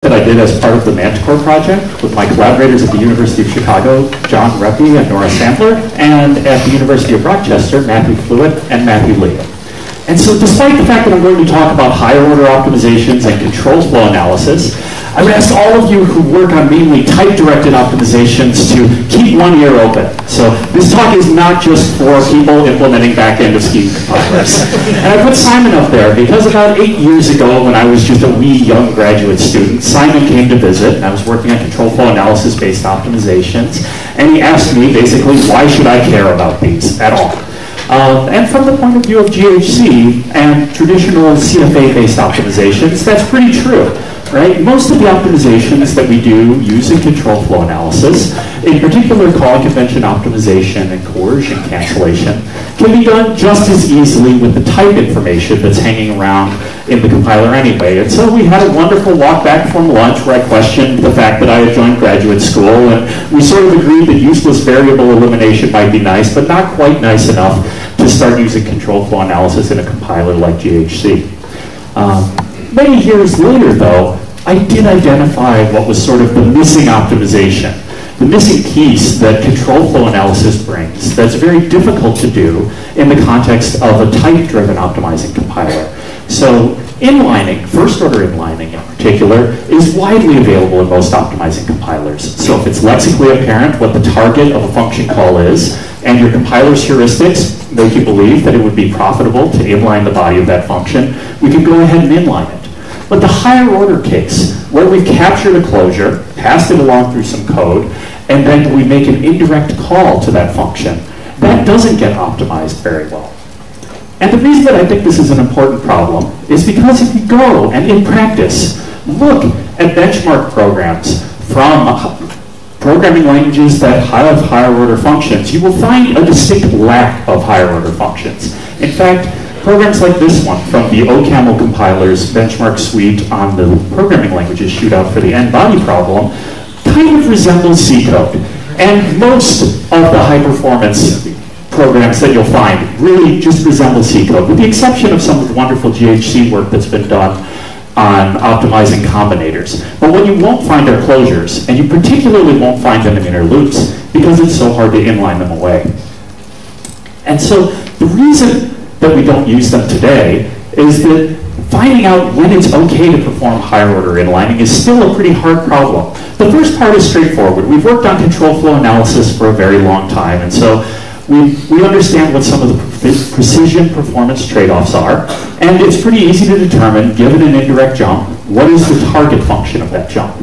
that I did as part of the Manticore project with my collaborators at the University of Chicago, John Reppy and Nora Sandler, and at the University of Rochester, Matthew Fluitt and Matthew Lee. And so despite the fact that I'm going to talk about higher order optimizations and control flow analysis, I would ask all of you who work on mainly type-directed optimizations to keep one ear open. So this talk is not just for people implementing back-end of scheme compilers. And I put Simon up there because about 8 years ago, when I was just a wee young graduate student, Simon came to visit, and I was working on control flow analysis-based optimizations, and he asked me basically, why should I care about these at all? And from the point of view of GHC and traditional CFA-based optimizations, that's pretty true. Right? Most of the optimizations that we do using control flow analysis, in particular call convention optimization and coercion cancellation, can be done just as easily with the type information that's hanging around in the compiler anyway. And so we had a wonderful walk back from lunch where I questioned the fact that I had joined graduate school, and we sort of agreed that useless variable elimination might be nice, but not quite nice enough to start using control flow analysis in a compiler like GHC. Many years later, though, I did identify what was sort of the missing optimization, the missing piece that control flow analysis brings that's very difficult to do in the context of a type-driven optimizing compiler. So inlining, first-order inlining in particular, is widely available in most optimizing compilers. So if it's lexically apparent what the target of a function call is, and your compiler's heuristics make you believe that it would be profitable to inline the body of that function, we can go ahead and inline it. But the higher order case, where we've captured a closure, passed it along through some code, and then we make an indirect call to that function, that doesn't get optimized very well. And the reason that I think this is an important problem is because if you go and in practice look at benchmark programs from programming languages that have higher order functions, you will find a distinct lack of higher order functions. In fact, programs like this one from the OCaml compiler's benchmark suite on the programming languages shootout for the n-body problem kind of resembles C code. And most of the high-performance programs that you'll find really just resemble C code, with the exception of some of the wonderful GHC work that's been done on optimizing combinators. But what you won't find are closures, and you particularly won't find them in inner loops because it's so hard to inline them away. And so the reason that we don't use them today is that finding out when it's okay to perform higher order inlining is still a pretty hard problem. The first part is straightforward. We've worked on control flow analysis for a very long time, and so we understand what some of the precision performance trade-offs are, and it's pretty easy to determine, given an indirect jump, what is the target function of that jump.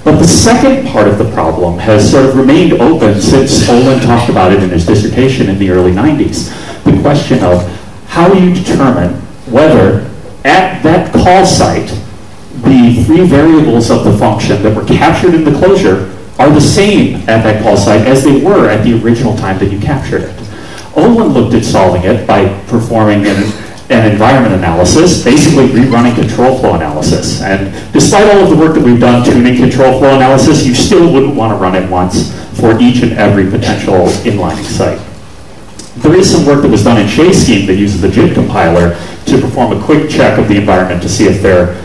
But the second part of the problem has sort of remained open since Olin talked about it in his dissertation in the early 90s. The question of how you determine whether at that call site the three variables of the function that were captured in the closure are the same at that call site as they were at the original time that you captured it. Olin looked at solving it by performing an environment analysis, basically rerunning control flow analysis. And despite all of the work that we've done tuning control flow analysis, you still wouldn't want to run it once for each and every potential inlining site. There is some work that was done in Shea Scheme that uses the JIT compiler to perform a quick check of the environment to see if they're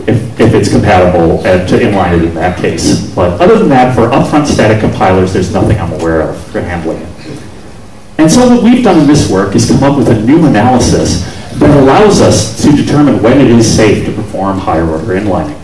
if it's compatible and to inline it in that case. But other than that, for upfront static compilers, there's nothing I'm aware of for handling it. And so what we've done in this work is come up with a new analysis that allows us to determine when it is safe to perform higher order inlining.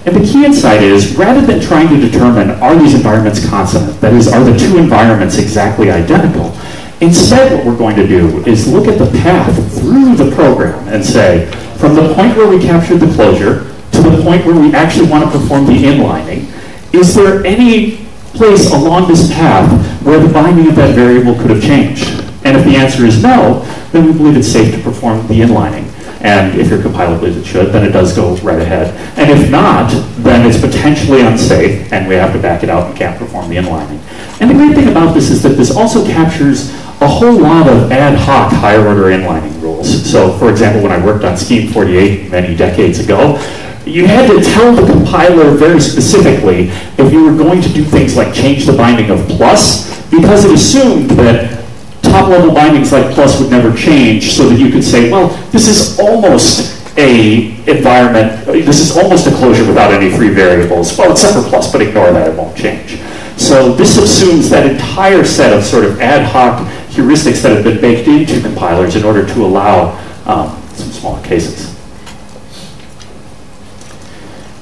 And the key insight is, rather than trying to determine are these environments consonant, that is, are the two environments exactly identical, instead what we're going to do is look at the path through the program and say, from the point where we captured the closure to the point where we actually want to perform the inlining, is there any place along this path where the binding of that variable could have changed? And if the answer is no, then we believe it's safe to perform the inlining. And if your compiler believes it should, then it does go right ahead. And if not, then it's potentially unsafe, and we have to back it out and can't perform the inlining. And the great thing about this is that this also captures a whole lot of ad hoc higher order inlining rules. So, for example, when I worked on Scheme 48 many decades ago, you had to tell the compiler very specifically if you were going to do things like change the binding of plus, because it assumed that top-level bindings like plus would never change, so that you could say, well, this is almost a environment, this is almost a closure without any free variables, well, except for plus, but ignore that, it won't change. So this assumes that entire set of sort of ad hoc heuristics that have been baked into compilers in order to allow some smaller cases.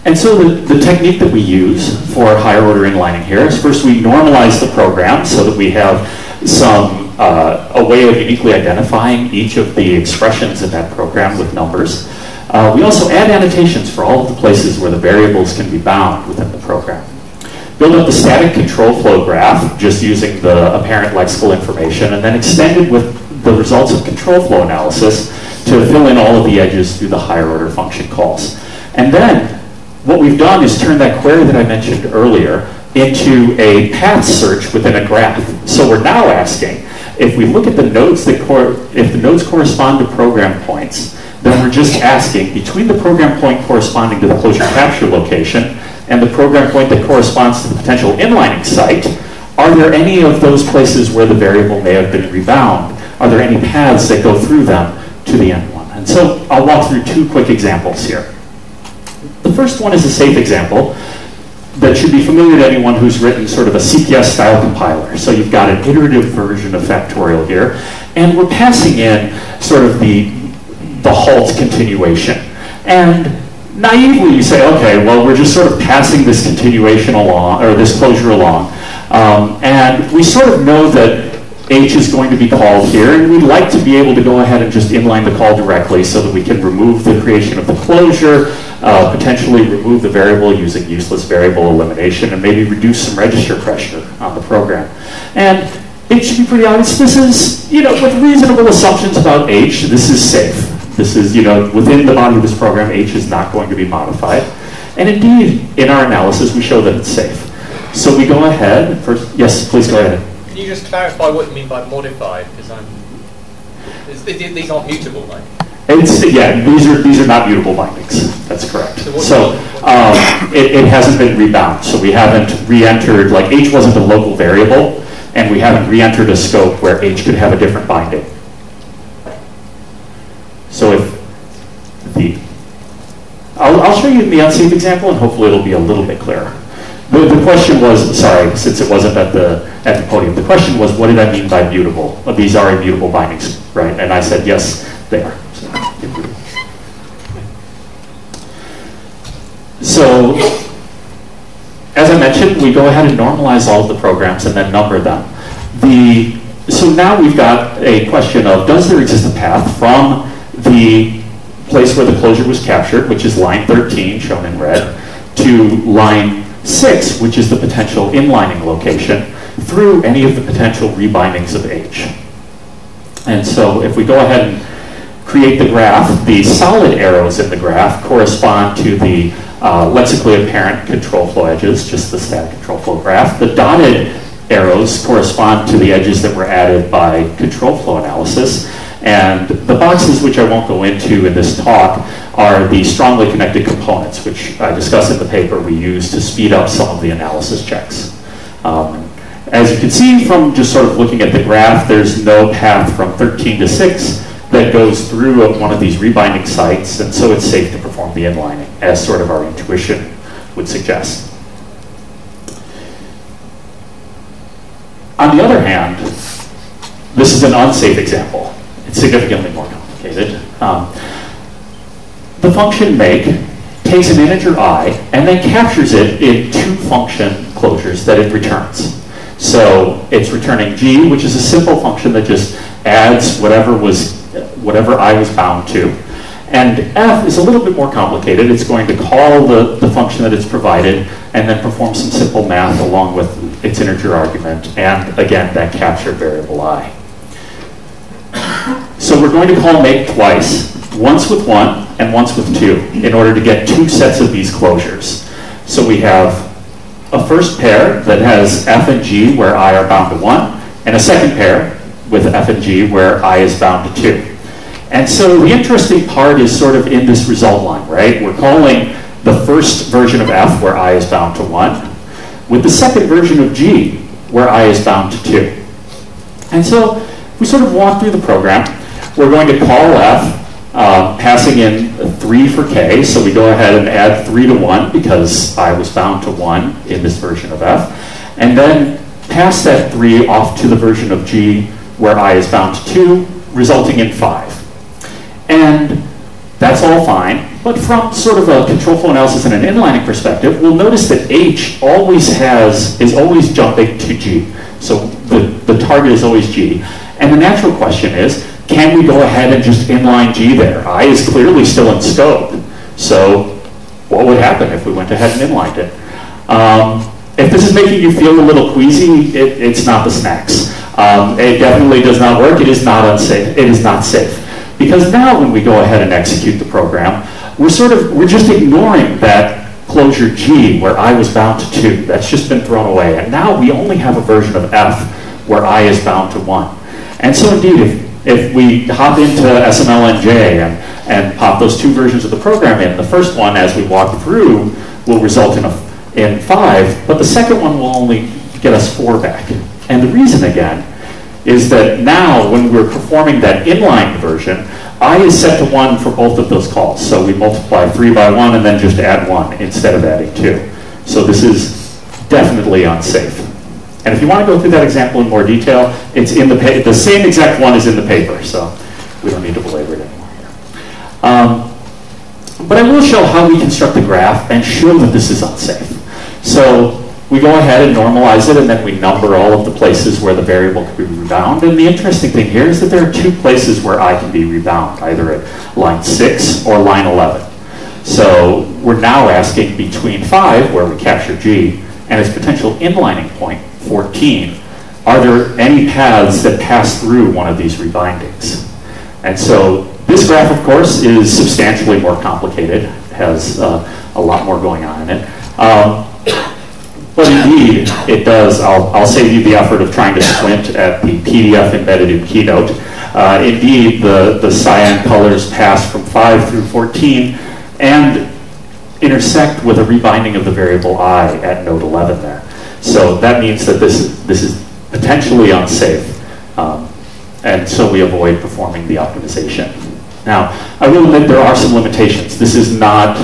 And so the technique that we use for higher order inlining here is first we normalize the program so that we have a way of uniquely identifying each of the expressions in that program with numbers. We also add annotations for all of the places where the variables can be bound within the program. Build up the static control flow graph just using the apparent lexical information, and then extend it with the results of control flow analysis to fill in all of the edges through the higher order function calls. And then what we've done is turn that query that I mentioned earlier into a path search within a graph. So we're now asking, if we look at the nodes if the nodes correspond to program points, then we're just asking between the program point corresponding to the closure capture location and the program point that corresponds to the potential inlining site, are there any of those places where the variable may have been rebound? Are there any paths that go through them to the end one? And so I'll walk through two quick examples here. The first one is a safe example that should be familiar to anyone who's written sort of a CPS-style compiler. So you've got an iterative version of factorial here, and we're passing in sort of the halt continuation. And naively you say, okay, well, we're just sort of passing this continuation along, or this closure along, and we sort of know that H is going to be called here, and we'd like to be able to go ahead and just inline the call directly so that we can remove the creation of the closure, potentially remove the variable using useless variable elimination, and maybe reduce some register pressure on the program. And it should be pretty obvious, this is, with reasonable assumptions about H, this is safe. This is, within the body of this program, H is not going to be modified. And indeed, in our analysis, we show that it's safe. So we go ahead, first, yes, please go ahead. Can you just clarify what you mean by modified? Because these aren't mutable, right? Yeah, these are not mutable bindings. That's correct. So it hasn't been rebound. So we haven't re-entered, like H wasn't a local variable, and we haven't re-entered a scope where H could have a different binding. So I'll show you the unsafe example, and hopefully it'll be a little bit clearer. The question was, sorry, since it wasn't at the podium, the question was, what did I mean by mutable? These are immutable bindings, right? And I said, yes, they are. So, as I mentioned, we go ahead and normalize all of the programs and then number them. So now we've got a question of, does there exist a path from the place where the closure was captured, which is line 13, shown in red, to line 6, which is the potential inlining location, through any of the potential rebindings of H. And so if we go ahead and create the graph, the solid arrows in the graph correspond to the lexically apparent control flow edges, just the static control flow graph. The dotted arrows correspond to the edges that were added by control flow analysis. And the boxes, which I won't go into in this talk, are the strongly connected components, which I discuss in the paper we use to speed up some of the analysis checks. As you can see from just sort of looking at the graph, there's no path from 13 to 6 that goes through one of these rebinding sites, and so it's safe to perform the inlining, as sort of our intuition would suggest. On the other hand, this is an unsafe example. It's significantly more complicated. The function make takes an integer I and then captures it in two function closures that it returns. So it's returning G, which is a simple function that just adds whatever I was bound to. And F is a little bit more complicated. It's going to call the function that it's provided and then perform some simple math along with its integer argument, and again, that captured variable I. So we're going to call make twice, once with 1 and once with 2, in order to get two sets of these closures. So we have a first pair that has F and G where I are bound to 1, and a second pair with F and G where I is bound to 2. And so the interesting part is sort of in this result line, right? We're calling the first version of F where I is bound to 1, with the second version of G where I is bound to 2. And so we sort of walk through the program. We're going to call F passing in 3 for k, so we go ahead and add 3 to 1 because I was bound to 1 in this version of f, and then pass that 3 off to the version of g where I is bound to 2, resulting in 5. And that's all fine, but from sort of a control flow analysis and an inlining perspective, we'll notice that h is always jumping to g. So the target is always g. And the natural question is, can we go ahead and just inline g there? I is clearly still in scope. So what would happen if we went ahead and inlined it? If this is making you feel a little queasy, it's not the snacks. It definitely does not work. It is not unsafe. It is not safe. Because now when we go ahead and execute the program, we're just ignoring that closure G where I was bound to 2. That's just been thrown away. And now we only have a version of F where I is bound to 1. And so indeed, if we hop into SMLNJ and pop those 2 versions of the program in, the first one, as we walk through, will result in 5, but the second one will only get us 4 back. And the reason, again, is that now when we're performing that inline version, I is set to 1 for both of those calls. So we multiply 3 by 1 and then just add 1 instead of adding 2. So this is definitely unsafe. And if you want to go through that example in more detail, it's in the same exact one is in the paper, so we don't need to belabor it anymore here. But I will show how we construct the graph and show that this is unsafe. So we go ahead and normalize it, and then we number all of the places where the variable can be rebound. And the interesting thing here is that there are 2 places where I can be rebound, either at line 6 or line 11. So we're now asking between 5, where we capture G, and its potential inlining point, 14, are there any paths that pass through one of these rebindings? And so this graph, of course, is substantially more complicated. It has a lot more going on in it. But indeed, it does. I'll save you the effort of trying to squint at the PDF embedded in Keynote. Indeed, the cyan colors pass from 5 through 14 and intersect with a rebinding of the variable I at node 11 there. So that means that this is potentially unsafe, and so we avoid performing the optimization. Now, I will admit there are some limitations. This is not...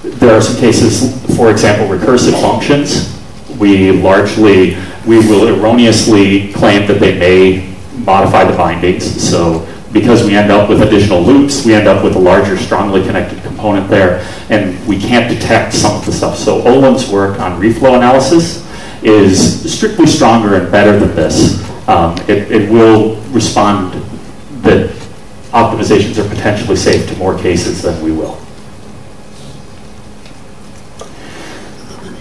There are some cases, for example, recursive functions. We will erroneously claim that they may modify the bindings. So because we end up with additional loops, we end up with a larger, strongly connected component there, and we can't detect some of the stuff. So Olam's work on reflow analysis is strictly stronger and better than this. It will respond that optimizations are potentially safe to more cases than we will.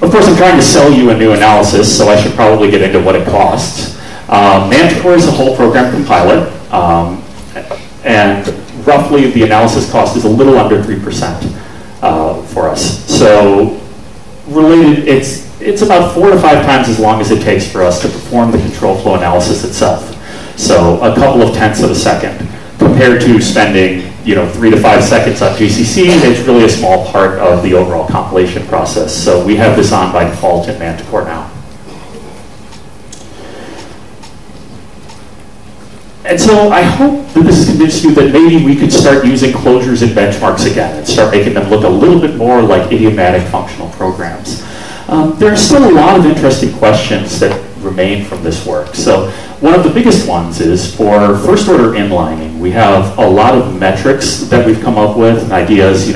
Of course, I'm trying to sell you a new analysis, so I should probably get into what it costs. Manticore is a whole program compiler, and roughly the analysis cost is a little under 3% for us. So related, it's about 4 to 5 times as long as it takes for us to perform the control flow analysis itself. So a couple of tenths of a second compared to spending 3 to 5 seconds on GCC. It's really a small part of the overall compilation process. So we have this on by default in Manticore now. And so I hope that this has convinced you that maybe we could start using closures and benchmarks again and start making them look a little bit more like idiomatic functional programs. There are still a lot of interesting questions that remain from this work. So one of the biggest ones is for first order inlining. We have a lot of metrics that we've come up with, and ideas,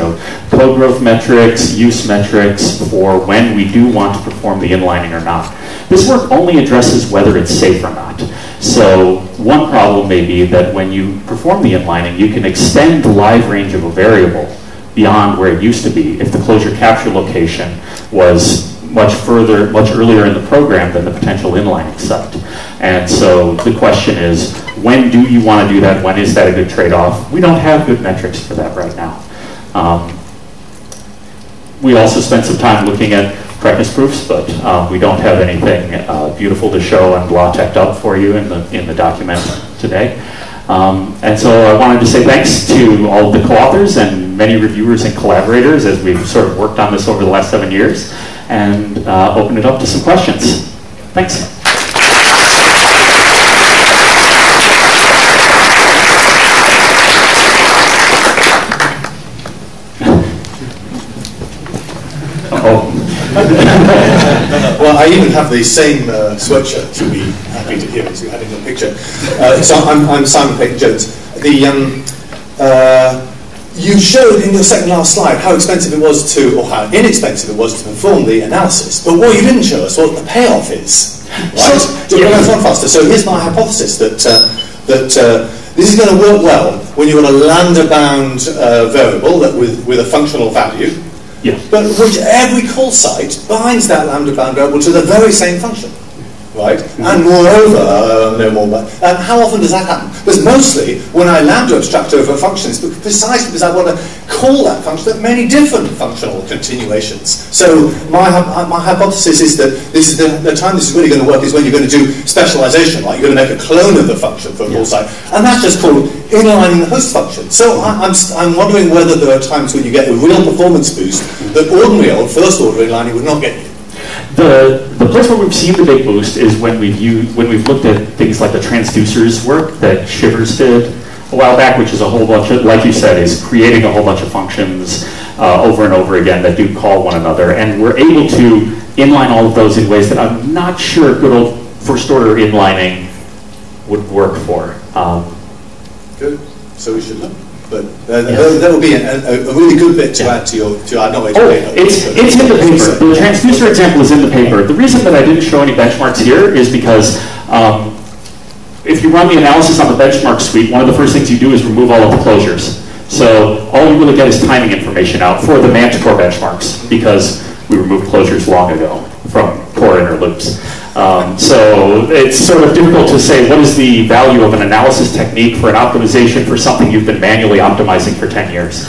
code growth metrics, use metrics for when we do want to perform the inlining or not. This work only addresses whether it's safe or not. So one problem may be that when you perform the inlining, you can extend the live range of a variable beyond where it used to be if the closure capture location was much earlier in the program than the potential inlining site. And so the question is, when do you want to do that? When is that a good trade-off? We don't have good metrics for that right now. We also spent some time looking at correctness proofs, but we don't have anything beautiful to show and law-teched up for you in the document today. And so I wanted to say thanks to all of the co-authors and many reviewers and collaborators as we've sort of worked on this over the last 7 years, and open it up to some questions. Thanks. Well, I even have the same sweatshirt, to be happy to hear as you had in your picture. So I'm Simon Peyton-Jones. You showed in your second last slide how expensive it was to, or how inexpensive it was to perform the analysis, but what you didn't show us what the payoff is. Right? So we're going to run faster. So here's my hypothesis that this is going to work well when you've got a lambda-bound variable that with a functional value, but which every call site binds that lambda-bound variable to the very same function. Right? And moreover, no more, but how often does that happen? Because mostly, when I lambda abstract over a function, it's precisely because I want to call that function at many different functional continuations. So my hypothesis is that this is the time this is really going to work is when you're going to do specialization, like you're going to make a clone of the function for a call site, and that's just called inlining the host function. So I'm wondering whether there are times when you get a real performance boost that ordinary old first-order inlining would not get you. The place where we've seen the big boost is when we've looked at things like the transducers work that Shivers did a while back, which is a whole bunch of, like you said, is creating a whole bunch of functions over and over again that do call one another, and we're able to inline all of those in ways that I'm not sure good old first order inlining would work for. Good. So we should look. But that would be a really good bit to add to your knowledge. Oh, it's in the paper. The transducer example is in the paper. The reason that I didn't show any benchmarks here is because if you run the analysis on the benchmark suite, one of the first things you do is remove all of the closures. So all you really get is timing information out for the Manticore benchmarks because we removed closures long ago from core inner loops. So it's sort of difficult to say what is the value of an analysis technique for an optimization for something you've been manually optimizing for 10 years.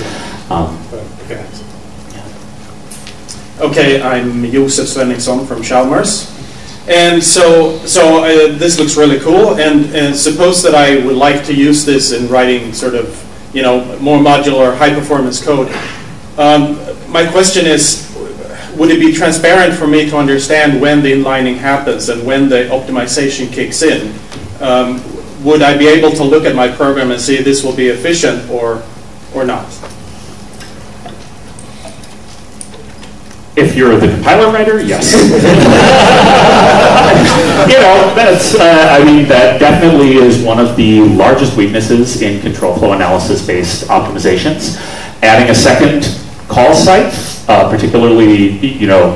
Okay, I'm Josef Svenningsson from Chalmers. And so this looks really cool, and suppose that I would like to use this in writing sort of, more modular, high-performance code. My question is, would it be transparent for me to understand when the inlining happens and when the optimization kicks in? Would I be able to look at my program and see this will be efficient or not? If you're the compiler writer, yes. That definitely is one of the largest weaknesses in ControlFlow Analysis-based optimizations. Adding a second call site, particularly,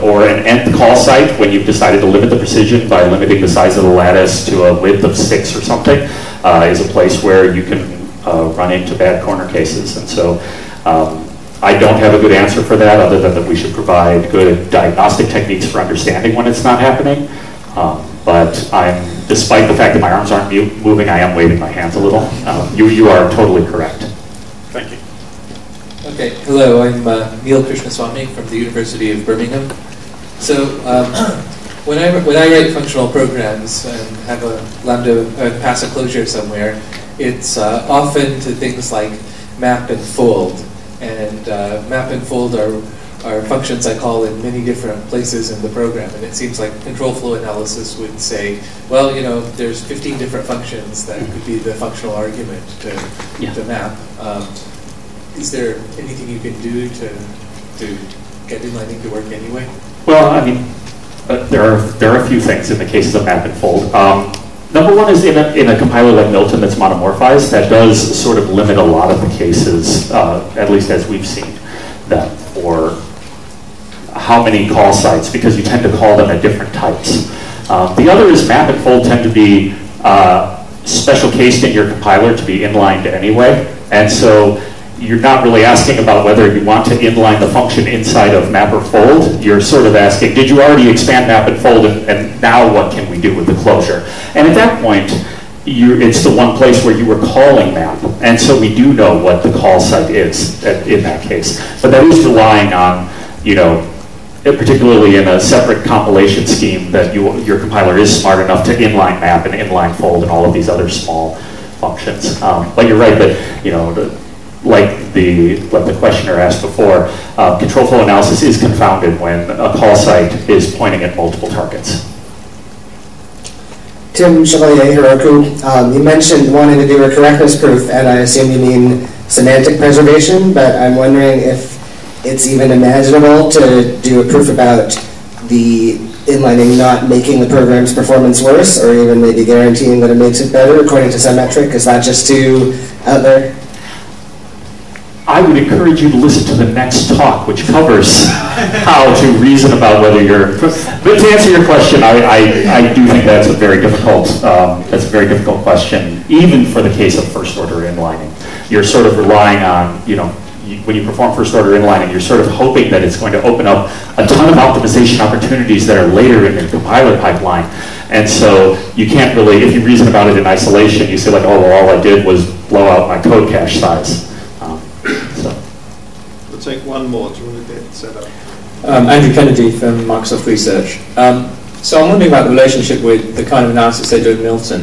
or an nth call site when you've decided to limit the precision by limiting the size of the lattice to a width of 6 or something, is a place where you can run into bad corner cases. And so I don't have a good answer for that other than that we should provide good diagnostic techniques for understanding when it's not happening. But despite the fact that my arms aren't moving, I am waving my hands a little. You are totally correct. Thank you. Okay, hello, I'm Neil Krishnaswamy from the University of Birmingham. So when I write functional programs and have a lambda pass a closure somewhere, it's often to things like map and fold. And map and fold are functions I call in many different places in the program. And it seems like ControlFlow Analysis would say, well, there's 15 different functions that could be the functional argument to map. Is there anything you can do to get inlining to work anyway? Well, there are a few things in the cases of map and fold. Number one is in a compiler like Milton that's monomorphized, that does sort of limit a lot of the cases, at least as we've seen them, for how many call sites, because you tend to call them at different types. The other is map and fold tend to be special cased in your compiler to be inlined anyway, and so you're not really asking about whether you want to inline the function inside of map or fold. You're sort of asking, did you already expand map and fold, and now what can we do with the closure? And at that point, it's the one place where you were calling map, and so we do know what the call site is in that case. But that is relying on, particularly in a separate compilation scheme, that your compiler is smart enough to inline map and inline fold and all of these other small functions. But you're right that, like the questioner asked before, ControlFlow Analysis is confounded when a call site is pointing at multiple targets. Tim Chevalier, Heroku. You mentioned wanting to do a correctness proof, and I assume you mean semantic preservation, but I'm wondering if it's even imaginable to do a proof about the inlining not making the program's performance worse, or even maybe guaranteeing that it makes it better according to some metric? Is that just too out there? I would encourage you to listen to the next talk, which covers how to reason about whether you're. But to answer your question, I do think that's a very difficult question, even for the case of first order inlining. You're sort of relying on, when you perform first order inlining, you're sort of hoping that it's going to open up a ton of optimization opportunities that are later in your compiler pipeline. And so you can't really, if you reason about it in isolation, you say like, oh, well, all I did was blow out my code cache size. We'll take one more. Do you want to get set up? Andrew Kennedy from Microsoft Research. So I'm wondering about the relationship with the kind of analysis they do in Milton,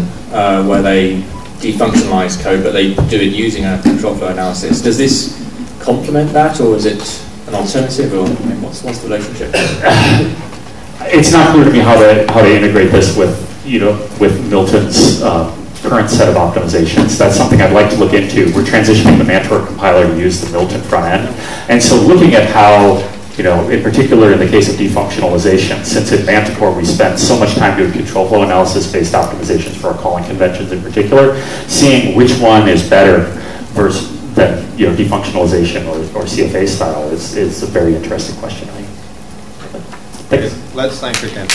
where they defunctionalize code, but they do it using a ControlFlow analysis. Does this complement that, or is it an alternative, or what's the relationship? It's not clear to me how to integrate this with Milton's current set of optimizations. That's something I'd like to look into. We're transitioning the Mantor compiler to use the Milton front end, and so looking at how, in particular in the case of defunctionalization, since in Manticore we spend so much time doing control-flow analysis-based optimizations for our calling conventions in particular, seeing which one is better versus than defunctionalization or CFA style is a very interesting question. Thanks. Let's thank you again.